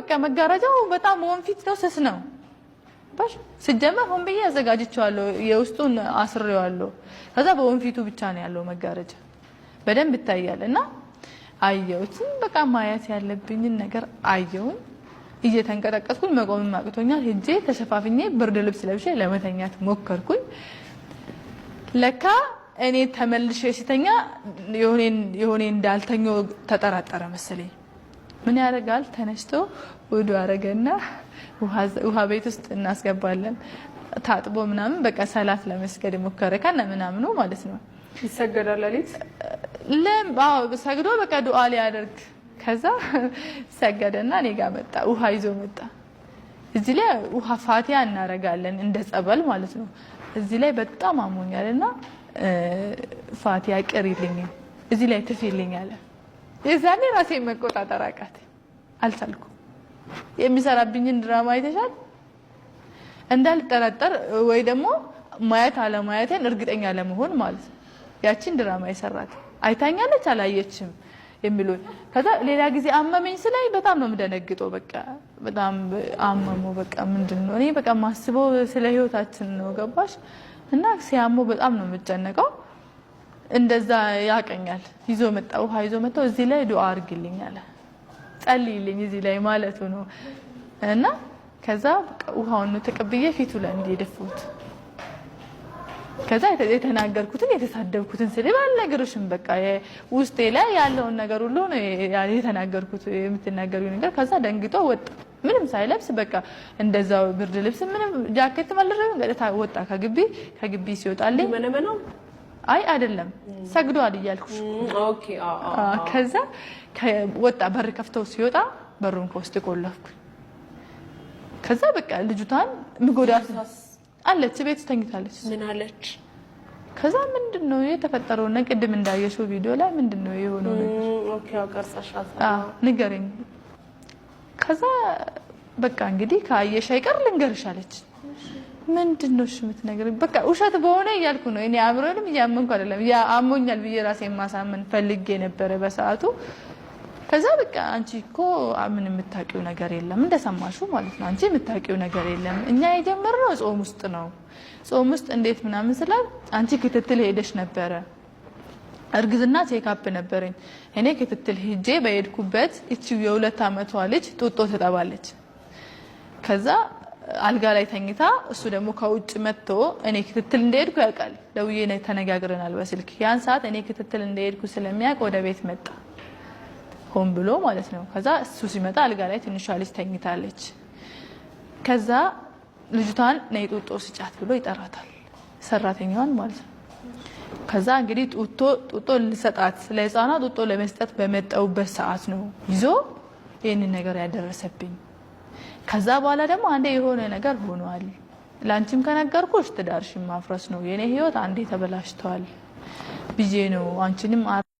በቃ መጋረጃው በጣም ወንፊት ነው ስስ ነው ባሽ ሲጀመር ሆን በየ ያዘጋጅቻለሁ የውስጡን አስሬዋለሁ ከዛ በወንፊቱ ብቻ ነው ያለው መጋረጃ በደንብ ይታያልና አየሁት በቃ ማየት ያለብኝን ነገር አየሁኝ እየተንቀጠቀጥኩኝ መቆም ማቅቶኛል ሄጄ ተሸፋፍኜ ብርድ ልብስ ለብሼ ለመተኛት ሞከርኩኝ ለካ እኔ ተመልሼ ሲተኛ የሆነ እንዳልተኛው ተጠራጠረ መሰለኝ ምን ያደርጋል ተነስቶ ወዱ አረገና ውሃ ቤት ውስጥ እናስገባለን ታጥቦ ምናምን በቃ ሰላት ለመስገድ ሞከረ ካና ምናምን ነው ማለት ነው ይሰገዳል ለሊት ለምባው ሰግዶ በቃ ዱዓ ሊያደርግ ከዛ ሰገደና እኔ ጋር መጣ ውሃ ይዞ መጣ እዚህ ላይ ውሃ ፋቲያ እናረጋለን እንደ ጸበል ማለት ነው እዚህ ላይ በጣም አሞኛልና ፋቲያ ቀሪልኝ እዚህ ላይ ትፊልኝ አለ የዛኔ ራሴ መቆጣጠር አቃተ አልቻልኩ የሚሰራብኝን ድራማ አይተሻል እንዳልጠራጠር ወይ ደግሞ ማየት አለ ማየትን እርግጠኛ ለመሆን ማለት ያቺን ድራማ ይሰራት አይታኛለች አላየችም የሚሉኝ ከዛ ሌላ ጊዜ አመመኝ ስላይ በጣም ነው ምደነግጠው በቃ በጣም አመሙ በቃ ምንድነው እኔ በቃ ማስበው ስለ ህይወታችን ነው ገባሽ እና ሲያሞ በጣም ነው የምጨነቀው እንደዛ ያቀኛል ይዞ መጣው ይዞ መጣው እዚህ ላይ ዱዓ አርግልኝ አለ ጸልይልኝ እዚህ ላይ ማለቱ ነው እና ከዛ ውሃውን ተቀብዬ ፊቱ ላይ እንዲደፉት ከዛ የተናገርኩትን የተሳደብኩትን ስድብ አልነገርሽም በቃ ውስጤ ላይ ያለውን ነገር ሁሉ ነው የተናገርኩት የምትናገሪው ነገር ከዛ ደንግጦ ወጣ ምንም ሳይለብስ በቃ እንደዛው ብርድ ልብስ ምንም ጃኬት ማለረም ገለታ ወጣ ከግቢ ሲወጣልኝ መነመነው አይ አይደለም ሰግዷል ይያልኩሽ ኦኬ ከዛ ወጣ በር ከፍተው ሲወጣ በሩን ከውስጥ ቆለፍኩ ከዛ በቃ ልጅቷን ምጎዳት አለች ቤት ተኝታለች ምን አለች ከዛ ምንድነው የተፈጠረው ነቅድም እንዳየሽው ቪዲዮ ላይ ምንድነው የሆነው ኦኬ አቀርጻሻል ንገረኝ ከዛ በቃ እንግዲህ ካየሽ አይቀር ልንገርሽ አለች ምንድነው እሺ የምትነግረኝ በቃ ውሸት በሆነ ይያልኩ ነው እኔ አብሮንም ያመንኩ አይደለም ያ አሞኛል ብዬ ራሴ ማሳመን ፈልጌ ነበር በሰዓቱ ከዛ በቃ አንቺ እኮ ምን የምታውቂው ነገር የለም እንደሰማሹ ማለት ነው አንቺ የምታውቂው ነገር የለም እኛ የጀመርነው ጾም ውስጥ ነው ጾም ውስጥ እንዴት ምናምን ስላል አንቺ ክትትል ሄደሽ ነበር እርግዝና ቼክአፕ ነበርኝ እኔ ክትትል ሄጄ በሄድኩበት እቺ የ2 አመቷ ልጅ ጡጦ ተጣባለች ከዛ አልጋ ላይ ተኝታ እሱ ደግሞ ከውጭ መጥቶ እኔ ክትትል እንደሄድኩ ያውቃል ደውዬ ተነጋግረናል በስልክ ያን ሰዓት እኔ ክትትል እንደሄድኩ ስለሚያውቅ ወደ ቤት መጣ ሆን ብሎ ማለት ነው ከዛ እሱ ሲመጣ አልጋ ላይ ትንሽ ልጅ ተኝታለች ከዛ ልጅቷን ነይ ጡጦ ስጫት ብሎ ይጠራታል ሰራተኛዋን ማለት ነው ከዛ እንግዲህ ጡጦ ልሰጣት ለህፃኗ ጡጦ ለመስጠት በመጣውበት ሰዓት ነው ይዞ ይሄንን ነገር ያደረሰብኝ ከዛ በኋላ ደግሞ አንዴ የሆነ ነገር ሆኗል ላንቺም ከነገርኩሽ ትዳርሽም ማፍረስ ነው የኔ ህይወት አንዴ ተበላሽቷል ብዬ ነው አንቺንም